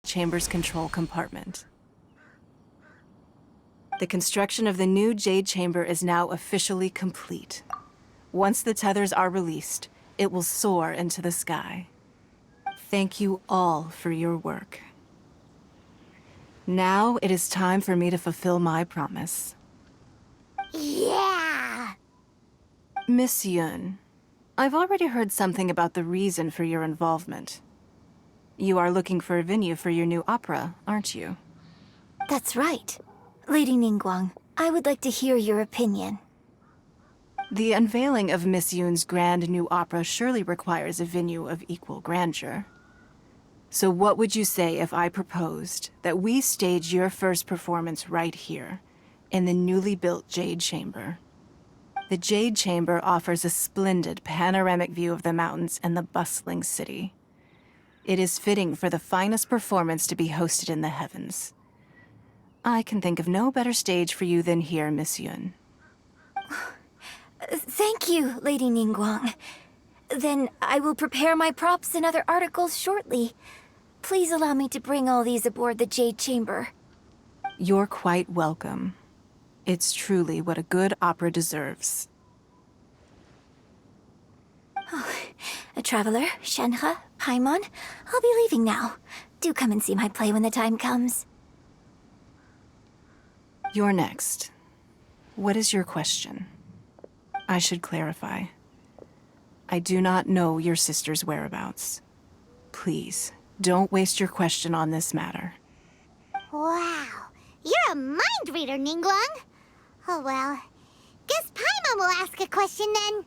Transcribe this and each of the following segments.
Chamber's control compartment. The construction of the new Jade Chamber is now officially complete. Once the tethers are released, it will soar into the sky. Thank you all for your work. Now it is time for me to fulfill my promise. Yeah! Miss Yun, I've already heard something about the reason for your involvement. You are looking for a venue for your new opera, aren't you? That's right. Lady Ningguang, I would like to hear your opinion. The unveiling of Miss Yun's grand new opera surely requires a venue of equal grandeur. So what would you say if I proposed that we stage your first performance right here, in the newly built Jade Chamber? The Jade Chamber offers a splendid panoramic view of the mountains and the bustling city. It is fitting for the finest performance to be hosted in the heavens. I can think of no better stage for you than here, Miss Yun. Thank you, Lady Ningguang. Then I will prepare my props and other articles shortly. Please allow me to bring all these aboard the Jade Chamber. You're quite welcome. It's truly what a good opera deserves. Oh, a traveler, Shenhe, Paimon, I'll be leaving now. Do come and see my play when the time comes. You're next. What is your question? I should clarify. I do not know your sister's whereabouts. Please, don't waste your question on this matter. Wow, you're a mind reader, Ningguang. Oh well, guess Paimon will ask a question then.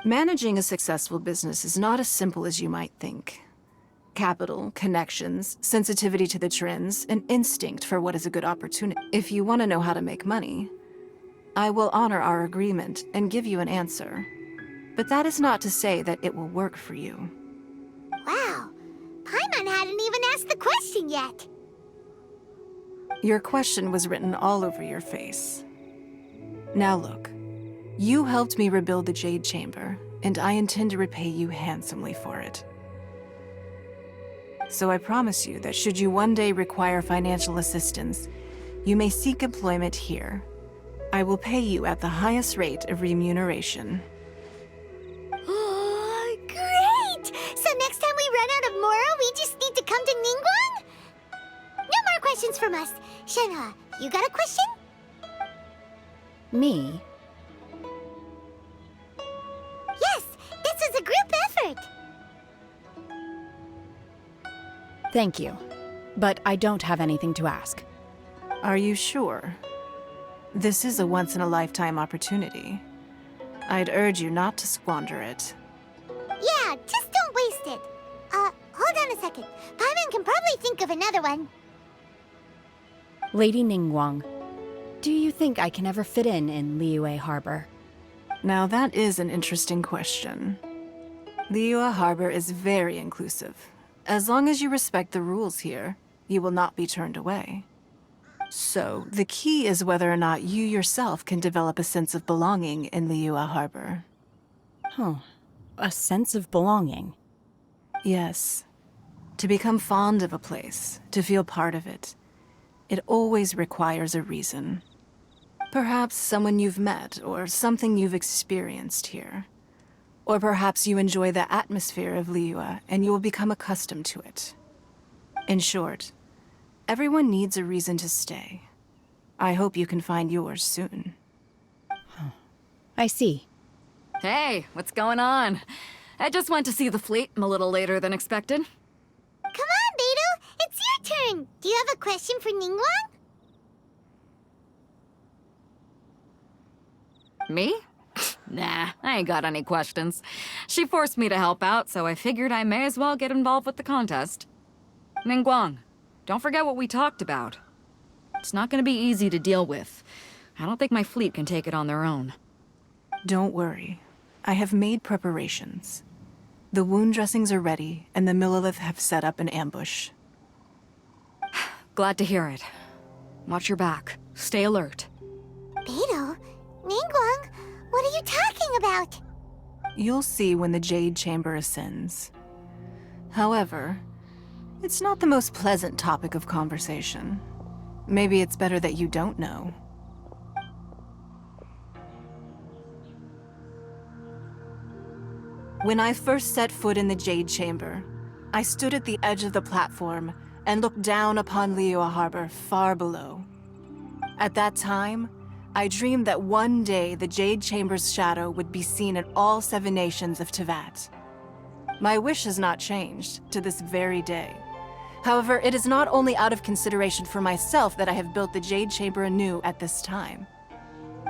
Managing a successful business is not as simple as you might think. Capital, connections, sensitivity to the trends, an instinct for what is a good opportunity. If you want to know how to make money, I will honor our agreement and give you an answer. But that is not to say that it will work for you. Wow, Paimon hadn't even asked the question yet. Your question was written all over your face. Now look, you helped me rebuild the Jade Chamber, and I intend to repay you handsomely for it. So I promise you that should you one day require financial assistance, you may seek employment here. I will pay you at the highest rate of remuneration. Oh, great! So next time we run out of Moro, we just need to come to Ningguang? No more questions from us. Shenhe, you got a question? Me? Yes, this is a group effort. Thank you. But I don't have anything to ask. Are you sure? This is a once-in-a-lifetime opportunity. I'd urge you not to squander it. Yeah, just don't waste it. Hold on a second. Paimon can probably think of another one. Lady Ningguang, do you think I can ever fit in Liyue Harbor? Now that is an interesting question. Liyue Harbor is very inclusive. As long as you respect the rules here, you will not be turned away. So, the key is whether or not you yourself can develop a sense of belonging in Liyue Harbor. Huh. A sense of belonging. Yes. To become fond of a place, to feel part of it, it always requires a reason. Perhaps someone you've met, or something you've experienced here. Or perhaps you enjoy the atmosphere of Liyue, and you will become accustomed to it. In short, everyone needs a reason to stay. I hope you can find yours soon. I see. Hey, what's going on? I just went to see the fleet. I'm a little later than expected. Come on, Beidou, it's your turn. Do you have a question for Ningguang? Me? Nah, I ain't got any questions. She forced me to help out, so I figured I may as well get involved with the contest. Ningguang, don't forget what we talked about. It's not gonna be easy to deal with. I don't think my fleet can take it on their own. Don't worry. I have made preparations. The wound dressings are ready, and the Millilith have set up an ambush. Glad to hear it. Watch your back. Stay alert. Beidou, Ningguang, what are you talking about? You'll see when the Jade Chamber ascends. However, It's not the most pleasant topic of conversation. Maybe it's better that you don't know. When I first set foot in the Jade Chamber, I stood at the edge of the platform and looked down upon Liyue Harbor far below. At that time, I dreamed that one day the Jade Chamber's shadow would be seen in all 7 nations of Teyvat. My wish has not changed to this very day. However, it is not only out of consideration for myself that I have built the Jade Chamber anew at this time.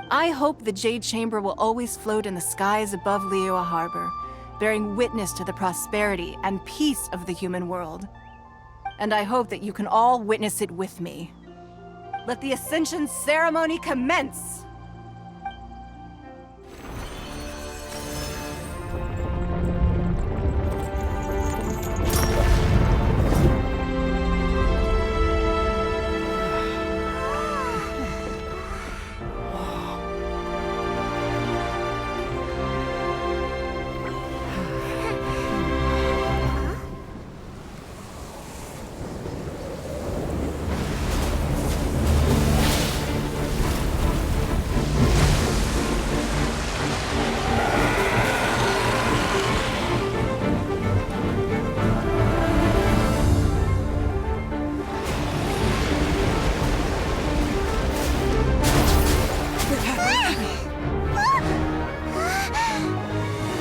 I hope the Jade Chamber will always float in the skies above Liyue Harbor, bearing witness to the prosperity and peace of the human world. And I hope that you can all witness it with me. Let the Ascension ceremony commence!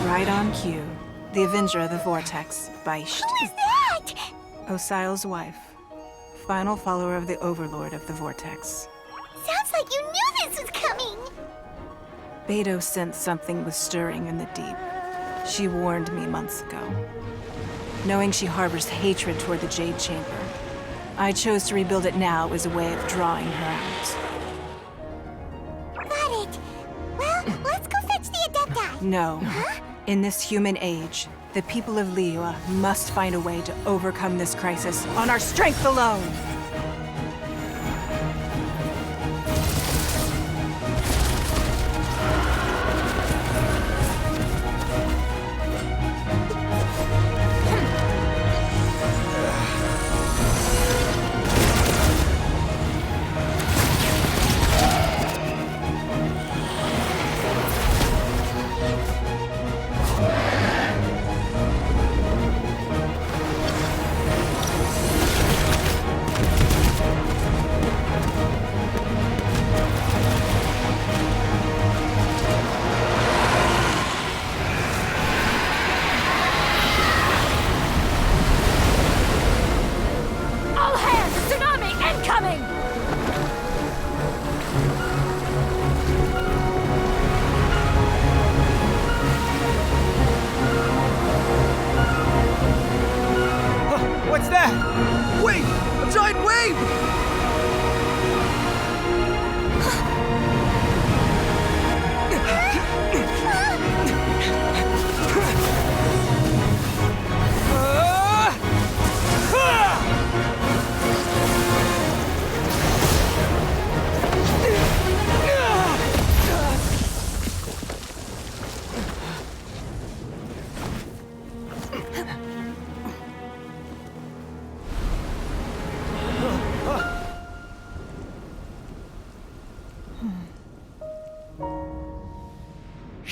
Right on cue. The Avenger of the Vortex, Beisht. Who is that? Osial's wife. Final follower of the Overlord of the Vortex. Sounds like you knew this was coming. Beidou sensed something was stirring in the deep. She warned me months ago. Knowing she harbors hatred toward the Jade Chamber, I chose to rebuild it now as a way of drawing her out. Got it. Well, let's go fetch the Adepti. No. In this human age, the people of Liyue must find a way to overcome this crisis on our strength alone! What's that? Wait! A giant wave!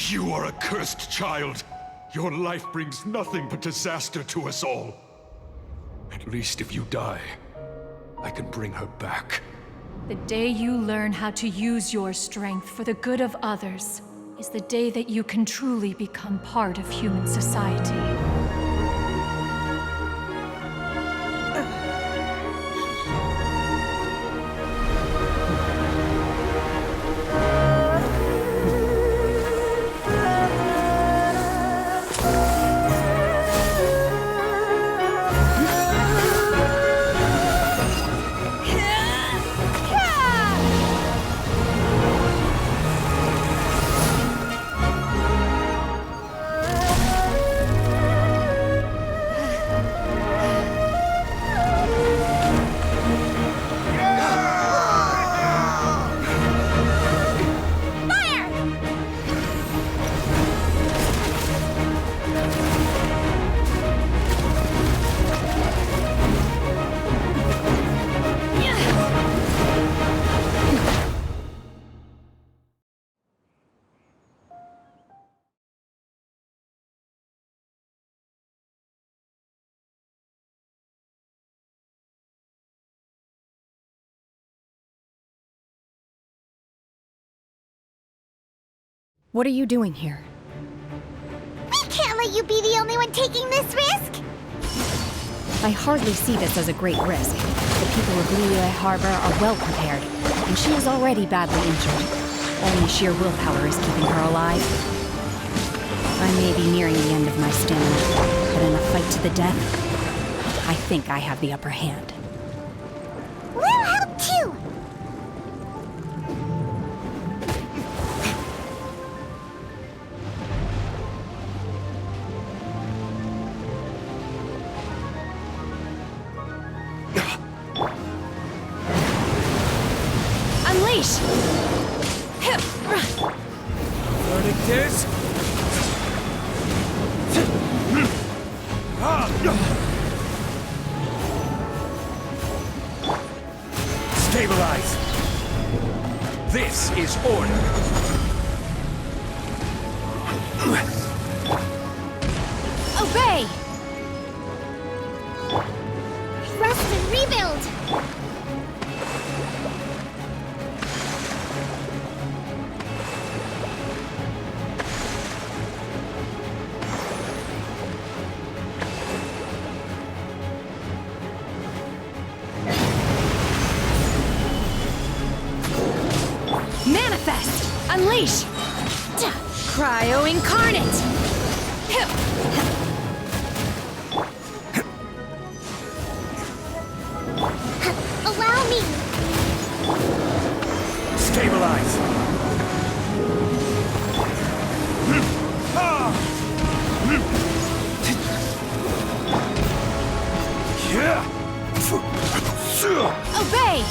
You are a cursed child. Your life brings nothing but disaster to us all. At least if you die, I can bring her back. The day you learn how to use your strength for the good of others is the day that you can truly become part of human society. What are you doing here? We can't let you be the only one taking this risk! I hardly see this as a great risk. The people of Liyue Harbor are well prepared, and she is already badly injured. Only sheer willpower is keeping her alive. I may be nearing the end of my stamina, but in a fight to the death, I think I have the upper hand. We'll help too! Unleash! Verdict is... Stabilize! This is order! Obey! Rest and rebuild! Manifest! Unleash! Cryo incarnate! Allow me! Stabilize! Obey!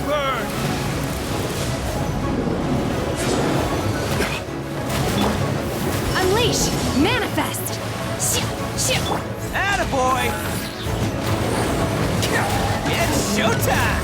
Burn! Unleash! Manifest! Attaboy! It's showtime!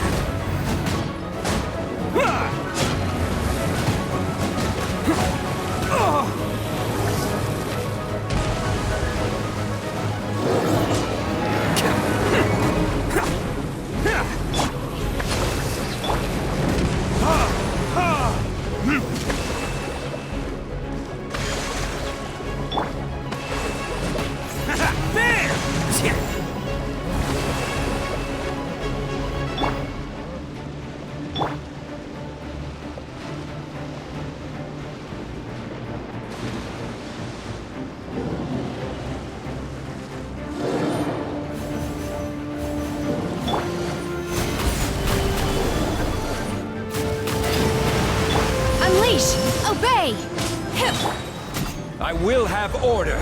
Unleash! Obey! I will have order!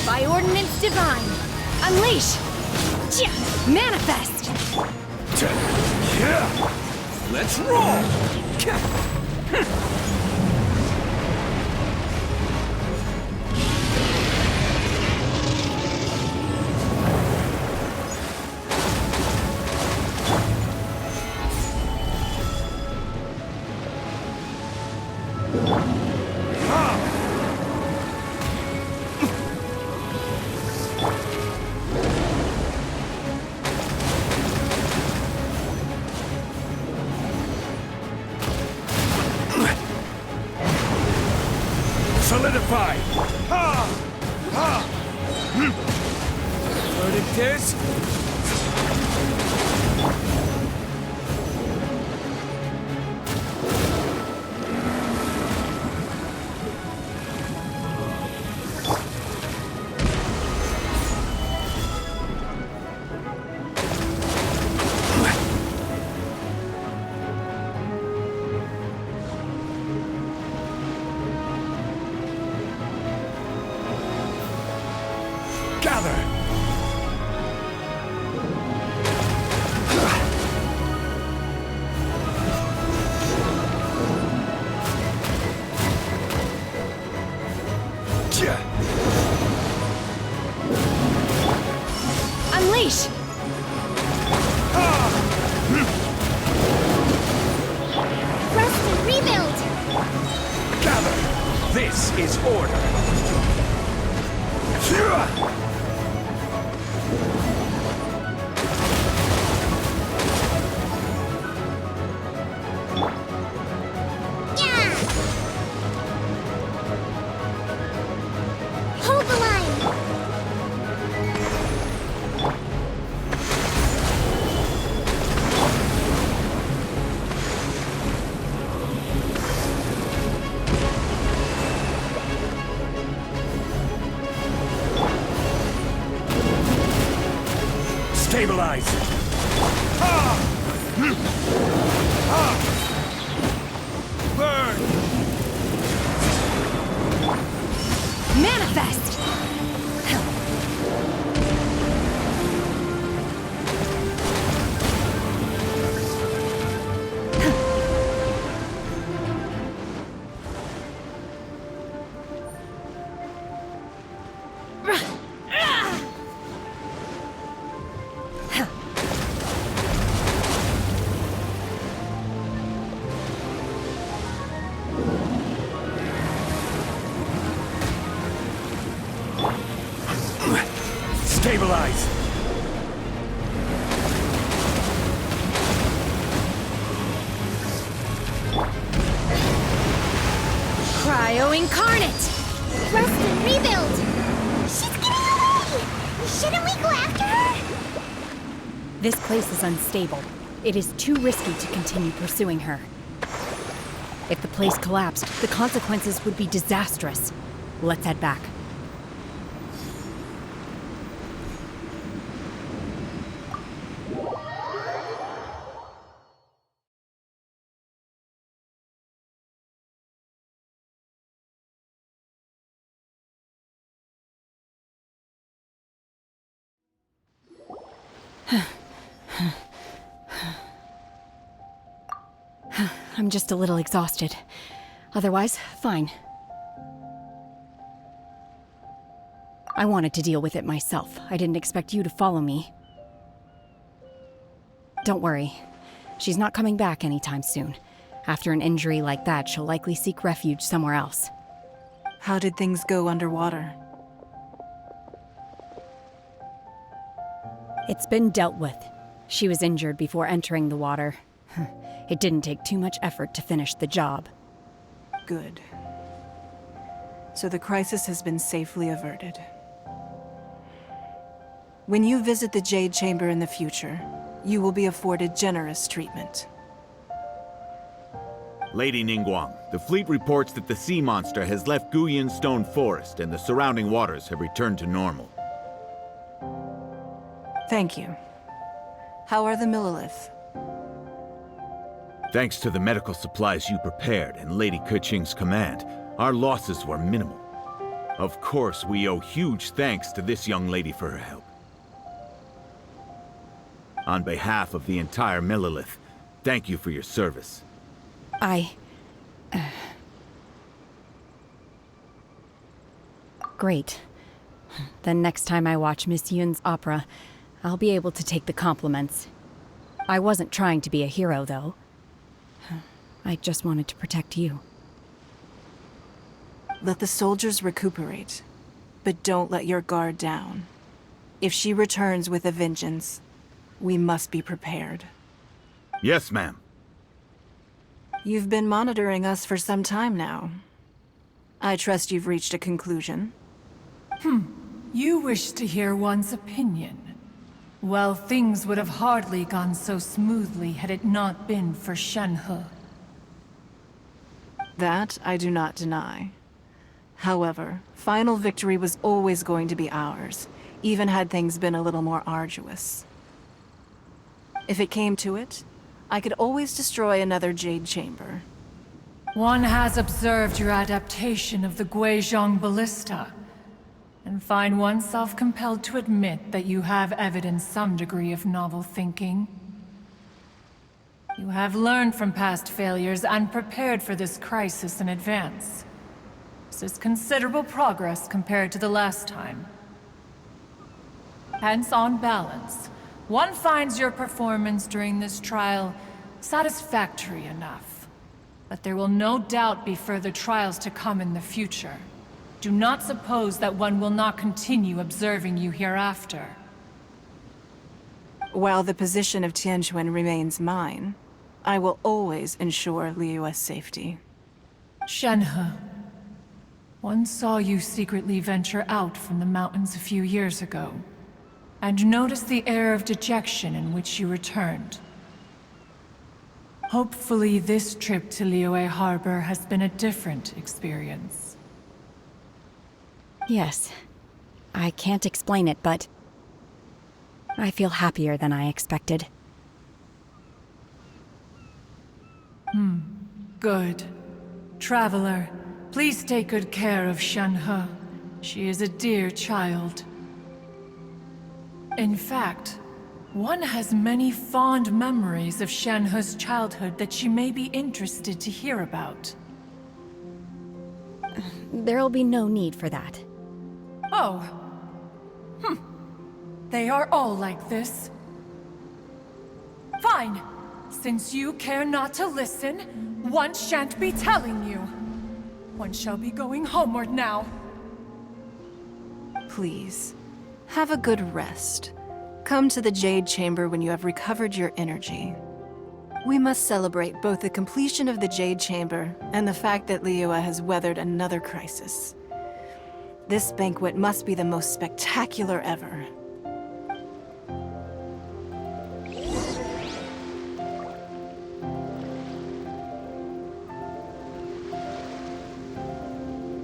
By ordinance divine! Unleash! Manifest! Let's roll! Solidify! Verdict is... Gather! is order. Yeah! Hold the line! Stabilize! Burn! Manifest! Stabilize! Cryo Incarnate! Rest and rebuild! She's getting away! Shouldn't we go after her? This place is unstable. It is too risky to continue pursuing her. If the place collapsed, the consequences would be disastrous. Let's head back. I'm just a little exhausted. Otherwise, fine. I wanted to deal with it myself. I didn't expect you to follow me. Don't worry. She's not coming back anytime soon. After an injury like that, she'll likely seek refuge somewhere else. How did things go underwater? It's been dealt with. She was injured before entering the water. It didn't take too much effort to finish the job. Good. So the crisis has been safely averted. When you visit the Jade Chamber in the future, you will be afforded generous treatment. Lady Ningguang, the fleet reports that the sea monster has left Guyan Stone Forest and the surrounding waters have returned to normal. Thank you. How are the Millilith? Thanks to the medical supplies you prepared and Lady Keqing's command, our losses were minimal. Of course, we owe huge thanks to this young lady for her help. On behalf of the entire Millilith, thank you for your service. Great. Then next time I watch Miss Yun's opera, I'll be able to take the compliments. I wasn't trying to be a hero, though. I just wanted to protect you. Let the soldiers recuperate, but don't let your guard down. If she returns with a vengeance, we must be prepared. Yes, ma'am. You've been monitoring us for some time now. I trust you've reached a conclusion. You wish to hear one's opinion. Well, things would have hardly gone so smoothly had it not been for Shenhe. That I do not deny. However, final victory was always going to be ours, even had things been a little more arduous. If it came to it, I could always destroy another Jade Chamber. One has observed your adaptation of the Guizhong Ballista, and find oneself compelled to admit that you have evidenced some degree of novel thinking. You have learned from past failures and prepared for this crisis in advance. This is considerable progress compared to the last time. Hence, on balance, one finds your performance during this trial satisfactory enough. But there will no doubt be further trials to come in the future. Do not suppose that one will not continue observing you hereafter. While the position of Tianquan remains mine, I will always ensure Liyue's safety. Shenhe, one saw you secretly venture out from the mountains a few years ago, and noticed the air of dejection in which you returned. Hopefully this trip to Liyue Harbor has been a different experience. Yes. I can't explain it, but I feel happier than I expected. Good. Traveler, please take good care of Shenhe. She is a dear child. In fact, one has many fond memories of Shenhe's childhood that she may be interested to hear about. There'll be no need for that. Oh. They are all like this. Fine. Since you care not to listen, one shan't be telling you. One shall be going homeward now. Please, have a good rest. Come to the Jade Chamber when you have recovered your energy. We must celebrate both the completion of the Jade Chamber and the fact that Liyue has weathered another crisis. This banquet must be the most spectacular ever.